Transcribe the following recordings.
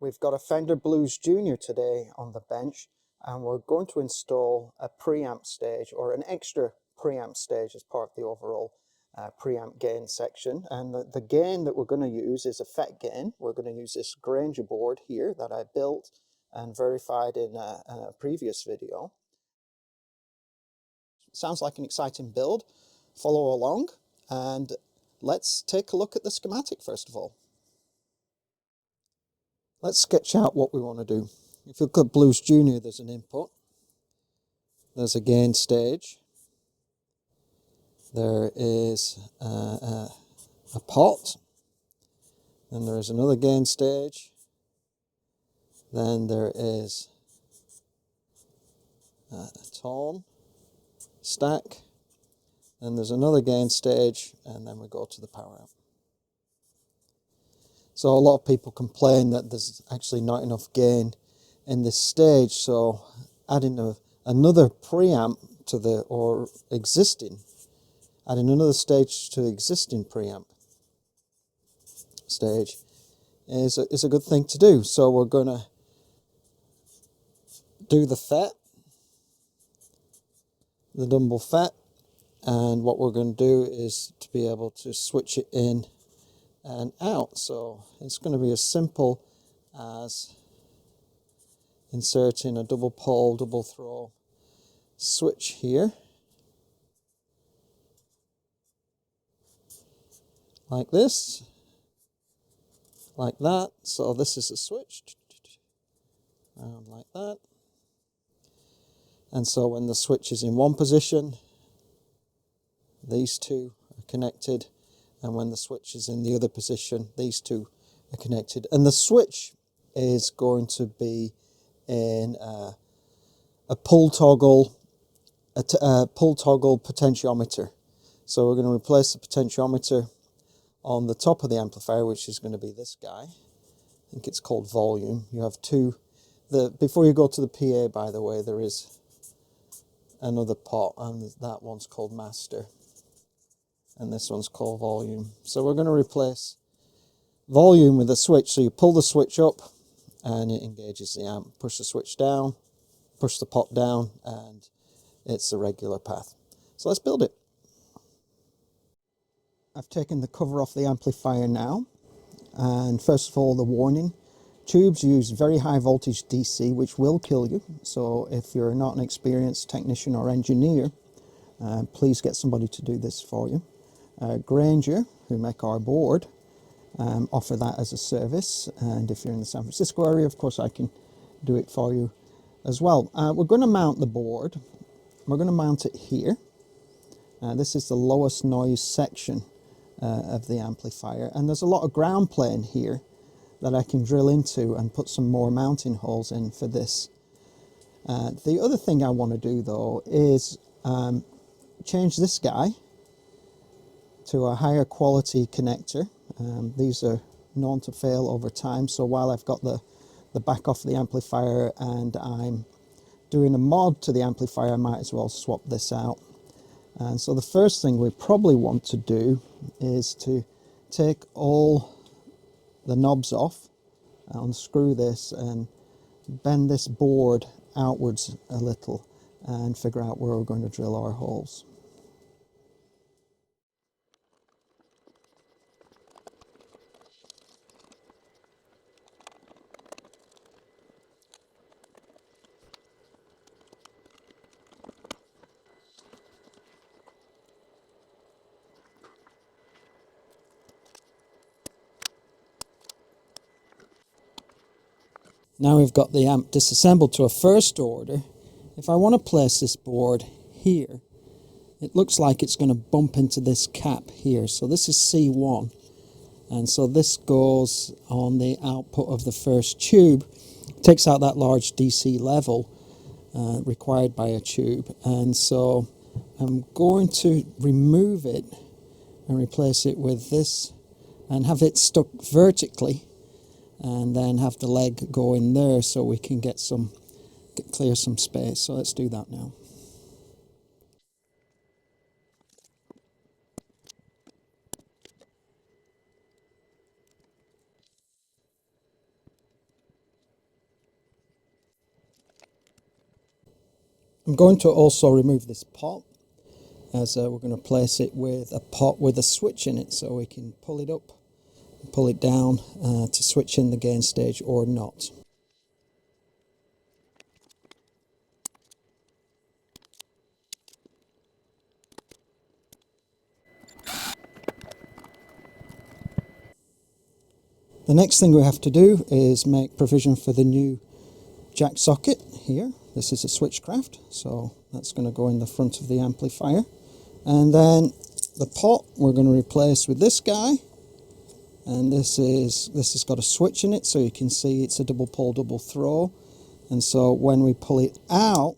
We've got a Fender Blues Junior today on the bench, and we're going to install a preamp stage or an extra preamp stage as part of the overall preamp gain section. And the gain that we're going to use is a FET gain. We're going to use this Granger board here that I built and verified in a previous video. Sounds like an exciting build. Follow along and let's take a look at the schematic first of all. Let's sketch out what we want to do. If you look at Blues Junior, there's an input, there's a gain stage, there is a pot, then there is another gain stage, then there is a tone stack, then there's another gain stage, and then we go to the power amp. So a lot of people complain that there's actually not enough gain in this stage, so adding another preamp to the, adding another stage to the existing preamp stage is a good thing to do. So we're going to do the FET, the Dumble FET, and what we're going to do is to be able to switch it in and out. So it's going to be as simple as inserting a double pole, double throw switch here, like this, like that. So this is a switch, around like that. And so when the switch is in one position, these two are connected, and when the switch is in the other position, these two are connected. And the switch is going to be in a pull toggle potentiometer. So we're going to replace the potentiometer on the top of the amplifier, which is going to be this guy. I think it's called volume. You have two. Before you go to the PA, by the way, there is another pot, and that one's called master, and this one's called volume. So we're going to replace volume with a switch. So you pull the switch up and it engages the amp. Push the switch down, push the pot down, and it's a regular path. So let's build it. I've taken the cover off the amplifier now, and first of all, the warning. Tubes use very high voltage DC, which will kill you. So if you're not an experienced technician or engineer, please get somebody to do this for you. Granger, who make our board, offer that as a service, and if you're in the San Francisco area, of course I can do it for you as well. We're going to mount the board. We're going to mount it here. This is the lowest noise section of the amplifier, and there's a lot of ground plane here that I can drill into and put some more mounting holes in for this. The other thing I want to do though is change this guy to a higher quality connector. These are known to fail over time, so while I've got the back off the amplifier and I'm doing a mod to the amplifier, I might as well swap this out. And so the first thing we probably want to do is to take all the knobs off, unscrew this and bend this board outwards a little and figure out where we're going to drill our holes. Now we've got the amp disassembled to a first order. If I want to place this board here, it looks like it's going to bump into this cap here. So this is C1, and so this goes on the output of the first tube. It takes out that large DC level required by a tube, and so I'm going to remove it and replace it with this and have it stuck vertically, and then have the leg go in there so we can clear some space. So let's do that now. I'm going to also remove this pot, as we're going to place it with a pot with a switch in it, so we can pull it up, pull it down to switch in the gain stage or not. The next thing we have to do is make provision for the new jack socket here. This is a switchcraft, so that's going to go in the front of the amplifier. And then the pot we're going to replace with this guy, and this has got a switch in it, so you can see it's a double pull, double throw. And so when we pull it out,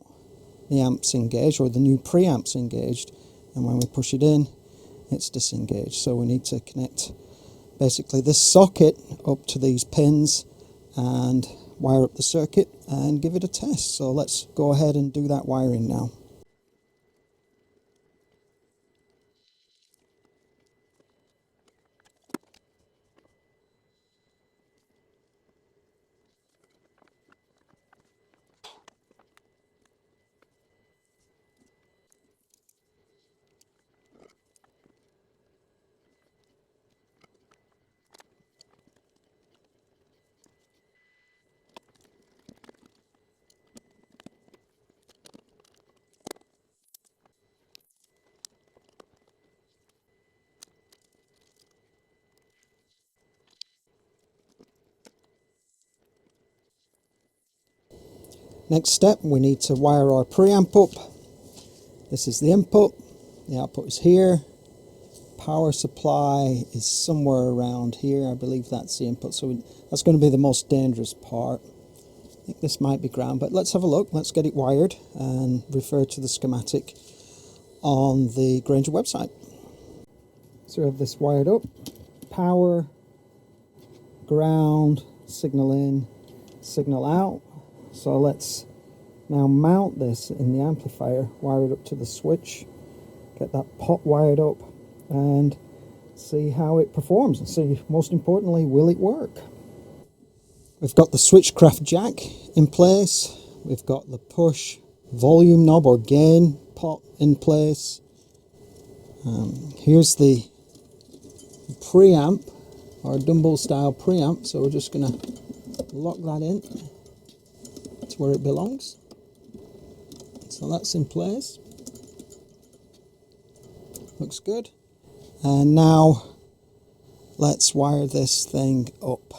the amp's engaged, or the new preamp's engaged, and when we push it in, it's disengaged. So we need to connect basically this socket up to these pins and wire up the circuit and give it a test. So let's go ahead and do that wiring now. Next step, we need to wire our preamp up. This is the input, the output is here, power supply is somewhere around here. I believe that's the input, so that's going to be the most dangerous part. I think this might be ground, but let's have a look. Let's get it wired and refer to the schematic on the Grainger website. So we have this wired up, power, ground, signal in, signal out. So let's now mount this in the amplifier, wire it up to the switch, get that pot wired up, and see how it performs, and see, most importantly, will it work? We've got the switchcraft jack in place, we've got the push volume knob or gain pot in place. Here's the preamp, or Dumble Style preamp, so we're just going to lock that in to where it belongs. So that's in place. Looks good. And now let's wire this thing up.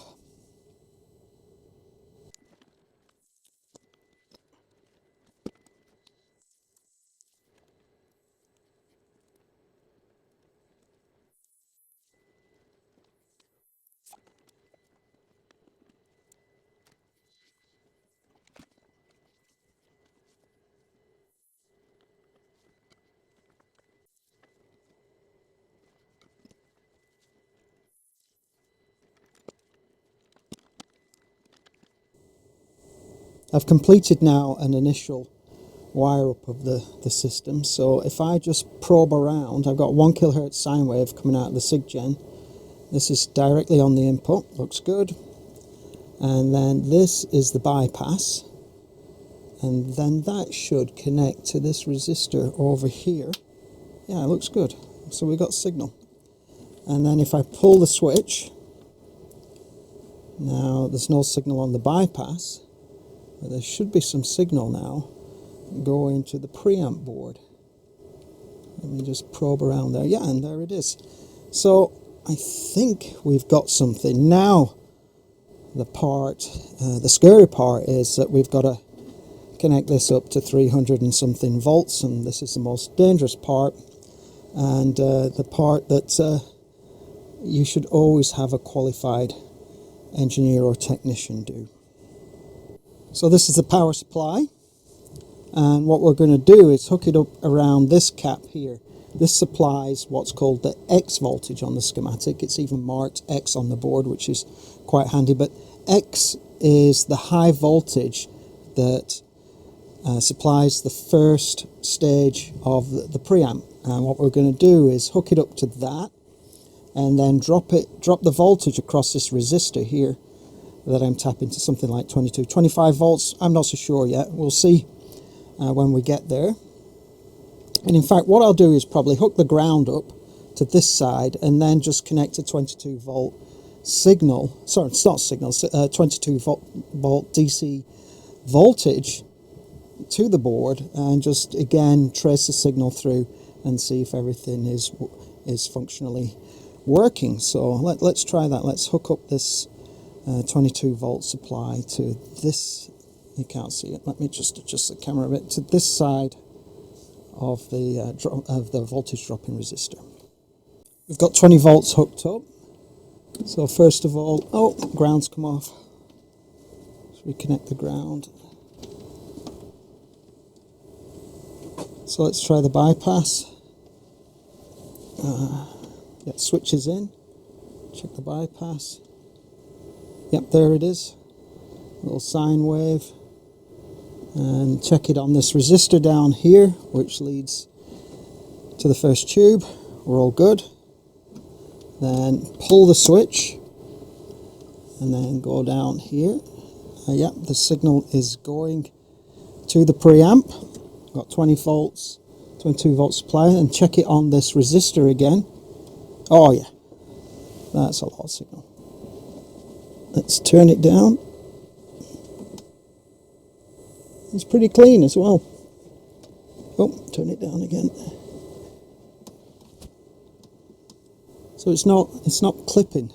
I've completed now an initial wire up of the system, so if I just probe around, I've got 1 kHz sine wave coming out of the SIG-Gen. This is directly on the input, looks good. And then this is the bypass, and then that should connect to this resistor over here. Yeah, it looks good. So we've got signal. And then if I pull the switch, now there's no signal on the bypass, but there should be some signal now going to the preamp board. Let me just probe around there. Yeah, and there it is. So I think we've got something. Now the scary part is that we've got to connect this up to 300 and something volts, and this is the most dangerous part, and the part that you should always have a qualified engineer or technician do. So this is the power supply, and what we're going to do is hook it up around this cap here. This supplies what's called the X voltage on the schematic. It's even marked X on the board, which is quite handy, but X is the high voltage that supplies the first stage of the preamp. And what we're going to do is hook it up to that and then drop the voltage across this resistor here that I'm tapping to something like 22, 25 volts. I'm not so sure yet. We'll see. when we get there. And in fact, what I'll do is probably hook the ground up to this side and then just connect a 22 volt signal, sorry, it's not signal, 22 volt DC voltage to the board, and just again trace the signal through and see if everything is functionally working. So let's try that. Let's hook up this 22 volt supply to this. You can't see it. Let me just adjust the camera a bit to this side of the voltage dropping resistor. We've got 20 volts hooked up. So first of all, oh, ground's come off. So we connect the ground. So let's try the bypass. Get switches in. Check the bypass. Yep, there it is. Little sine wave. And check it on this resistor down here, which leads to the first tube. We're all good. Then pull the switch and then go down here. Yep, the signal is going to the preamp. Got 20 volts, 22 volt supply, and check it on this resistor again. Oh yeah, that's a lot of signal. Let's turn it down. It's pretty clean as well. Oh, turn it down again. So it's not clipping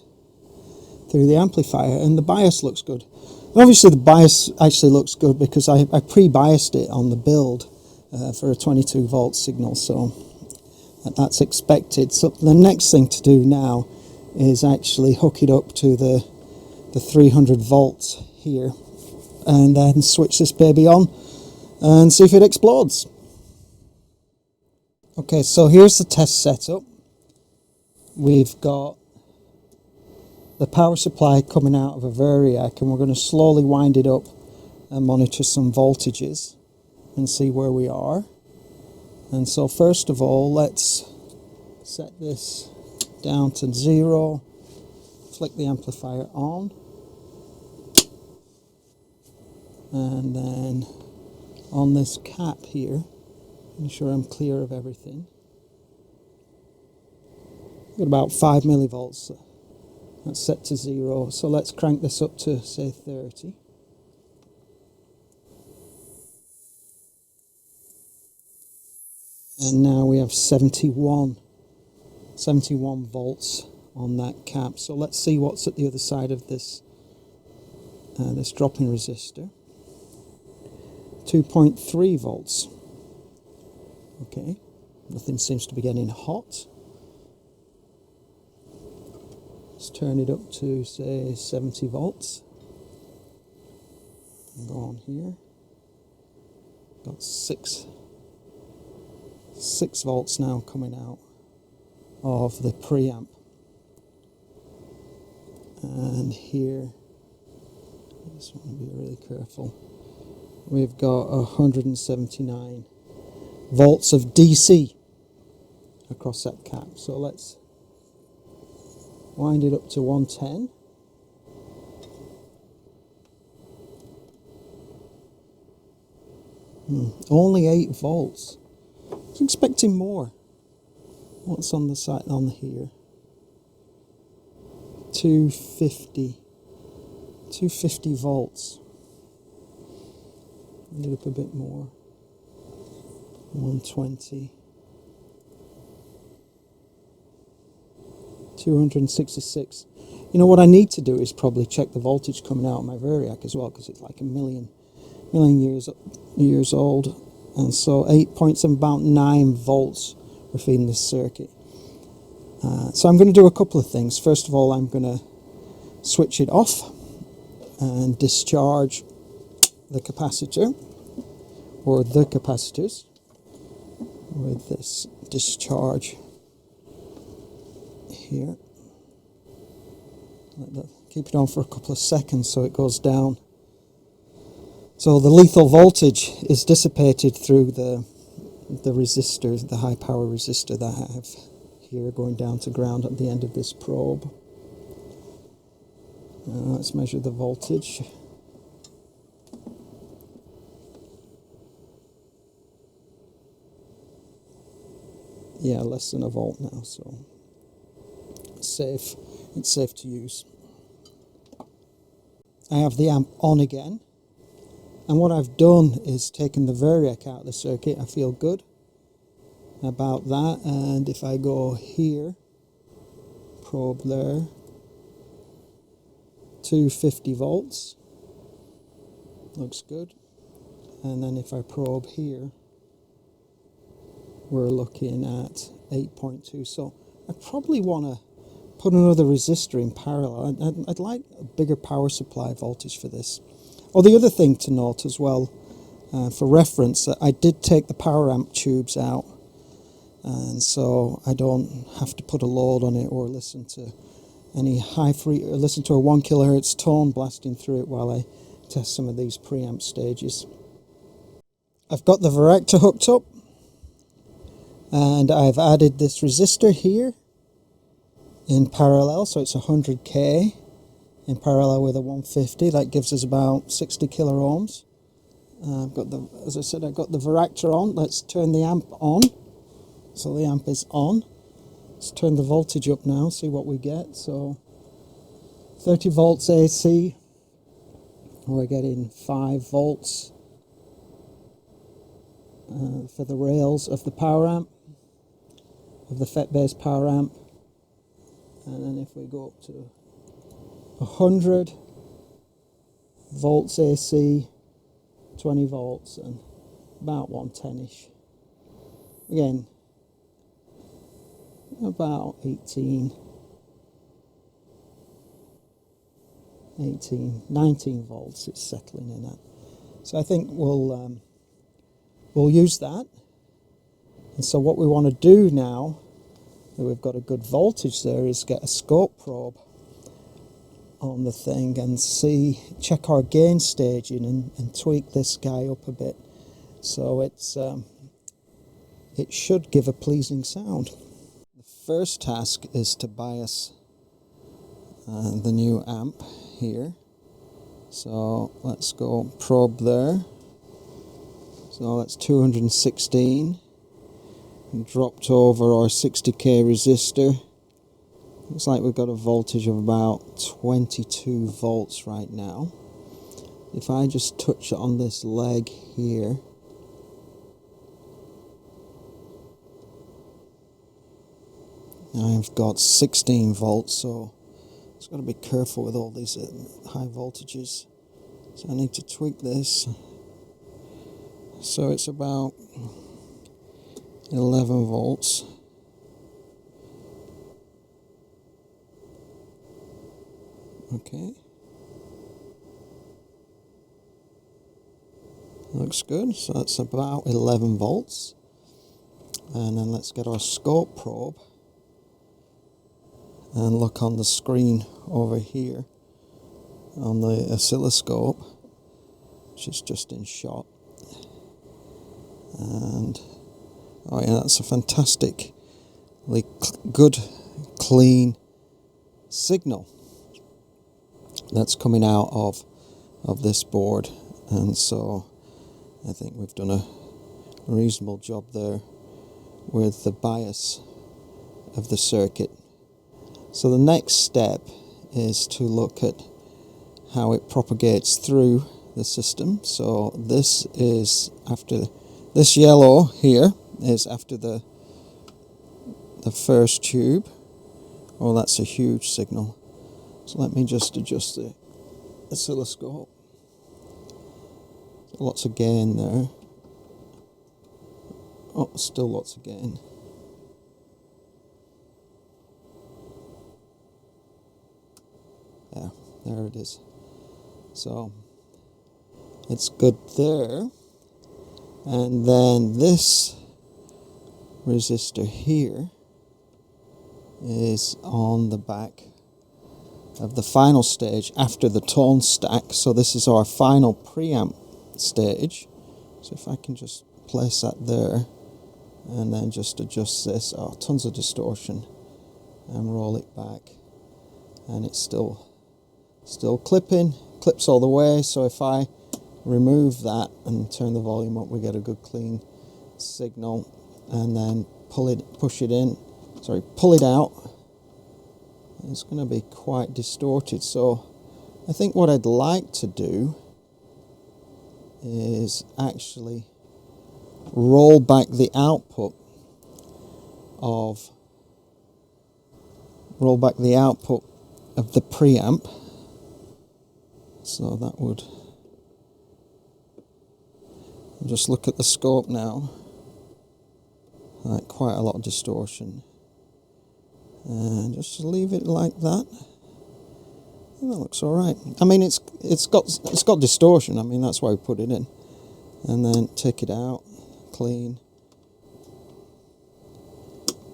through the amplifier, and the bias looks good. And obviously the bias actually looks good because I pre-biased it on the build for a 22 volt signal, so that's expected. So the next thing to do now is actually hook it up to the 300 volts here, and then switch this baby on and see if it explodes. Okay, so here's the test setup. We've got the power supply coming out of a variac, and we're going to slowly wind it up and monitor some voltages and see where we are. And so first of all, let's set this down to 0, flick the amplifier on, and then on this cap here, ensure I'm clear of everything. Got about 5 millivolts. That's set to 0. So let's crank this up to say 30. And now we have 71 volts on that cap. So let's see what's at the other side of this this drop-in resistor. 2.3 volts. Okay, nothing seems to be getting hot. Let's turn it up to say 70 volts. And go on here. Got 6 volts now coming out of the preamp. And here, I just want to be really careful. We've got 179 volts of DC across that cap. So let's wind it up to 110. Only 8 volts. I was expecting more. What's on the side on here? 250 volts. Get up a bit more. 120. 266. You know what I need to do is probably check the voltage coming out of my variac as well, because it's like a million years old. And so 8.7, about 9 volts we're feeding this circuit. So I'm going to do a couple of things. First of all, I'm going to switch it off and discharge the capacitor, or the capacitors, with this discharge here. Keep it on for a couple of seconds so it goes down. So the lethal voltage is dissipated through the resistor, the high power resistor that I have here going down to ground at the end of this probe. Let's measure the voltage. Yeah, less than a volt now, so safe. It's safe to use. I have the amp on again, and what I've done is taken the variac out of the circuit. I feel good about that, and if I go here, probe there, 250 volts, looks good. And then if I probe here, we're looking at 8.2. So I probably want to put another resistor in parallel. I'd like a bigger power supply voltage for this. Oh, the other thing to note as well, for reference, I did take the power amp tubes out, and so I don't have to put a load on it or listen to any listen to a 1 kHz tone blasting through it while I test some of these preamp stages. I've got the varactor hooked up, and I've added this resistor here in parallel, so it's 100k in parallel with a 150. That gives us about 60 kilo ohms. I've got the, as I said, I've got the varactor on. Let's turn the amp on. So the amp is on. Let's turn the voltage up now, see what we get. So 30 volts AC. We're getting 5 volts for the rails of the power amp, of the FET based power amp. And then if we go up to 100 volts AC, 20 volts, and about 110-ish. Again, about 19 volts it's settling in at. So I think we'll use that. And so what we want to do now that we've got a good voltage there is get a scope probe on the thing and check our gain staging and tweak this guy up a bit, so it should give a pleasing sound. The first task is to bias the new amp here. So let's go probe there. So that's 216. And dropped over our 60k resistor. Looks like we've got a voltage of about 22 volts right now. If I just touch on this leg here, I've got 16 volts, so I've got to be careful with all these high voltages. So I need to tweak this. So it's about 11 volts. Okay. Looks good. So that's about 11 volts. And then let's get our scope probe and look on the screen over here on the oscilloscope, which is just in shot. And oh yeah, that's a fantastically good, clean signal that's coming out of this board. And so I think we've done a reasonable job there with the bias of the circuit. So the next step is to look at how it propagates through the system. So this is after, this yellow here is after the first tube. Oh, that's a huge signal. So let me just adjust the oscilloscope. Lots of gain there. Oh, still lots of gain. Yeah, there it is. So it's good there. And then this resistor here is on the back of the final stage after the tone stack. So this is our final preamp stage. So if I can just place that there and then just adjust this. Oh, tons of distortion, and roll it back, and it's still clips all the way. So if I remove that and turn the volume up, we get a good clean signal, and then pull it out, it's going to be quite distorted. So I think what I'd like to do is actually roll back the output of the preamp. So that would, just look at the scope now, like quite a lot of distortion, and just leave it like that. And that looks all right. I mean, it's got distortion. I mean, that's why we put it in. And then take it out, clean,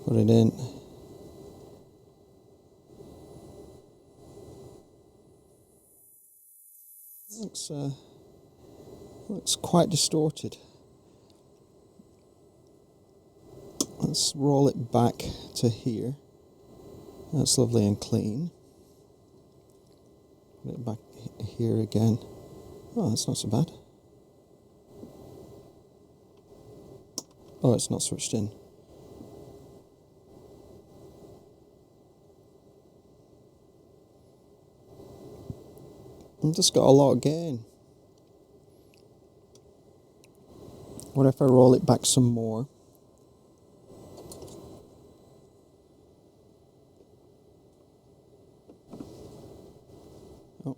put it in. Looks quite distorted. Let's roll it back to here. That's lovely and clean. Put it back here again. Oh, that's not so bad. Oh, it's not switched in. I've just got a lot of gain. What if I roll it back some more? Oh.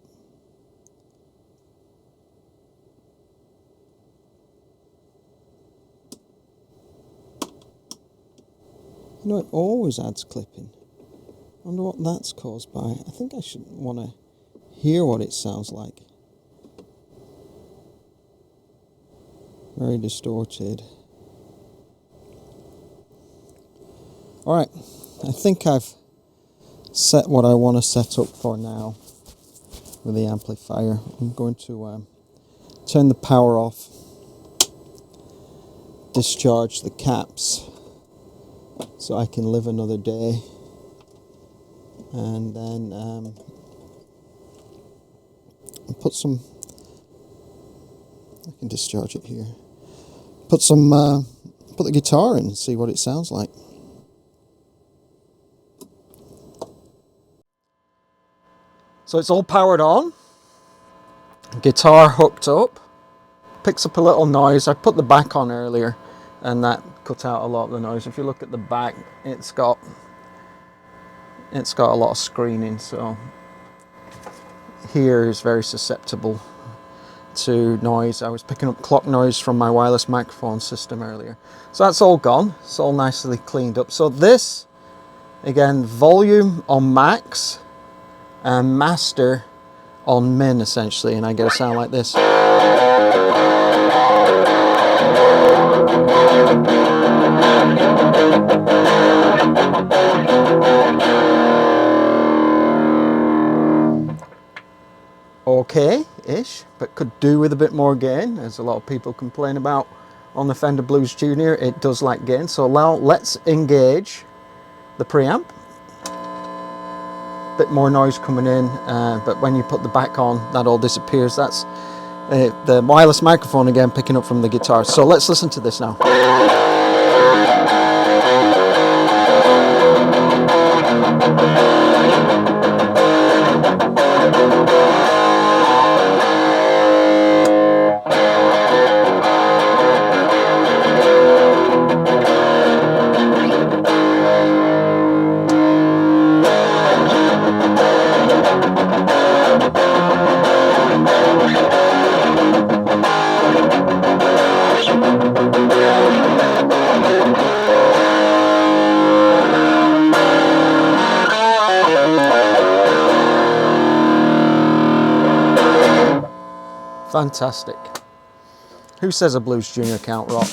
You know, it always adds clipping. I wonder what that's caused by. I think I should want to hear what it sounds like. Very distorted. Alright, I think I've set what I want to set up for now with the amplifier. I'm going to turn the power off, discharge the caps so I can live another day, and then put some, I can discharge it here, put the guitar in and see what it sounds like. So it's all powered on, guitar hooked up, picks up a little noise. I put the back on earlier and that cut out a lot of the noise. If you look at the back, it's got a lot of screening, so here is very susceptible to noise. I was picking up clock noise from my wireless microphone system earlier. So that's all gone. It's all nicely cleaned up. So this, again, volume on max and master on min essentially, and I get a sound like this. Okay-ish, but could do with a bit more gain, as a lot of people complain about on the Fender Blues Junior. It does lack gain. So now let's engage the preamp. Bit more noise coming in, but when you put the back on, that all disappears. That's the wireless microphone again picking up from the guitar. So let's listen to this now. Fantastic. Who says a Blues Junior can't rock?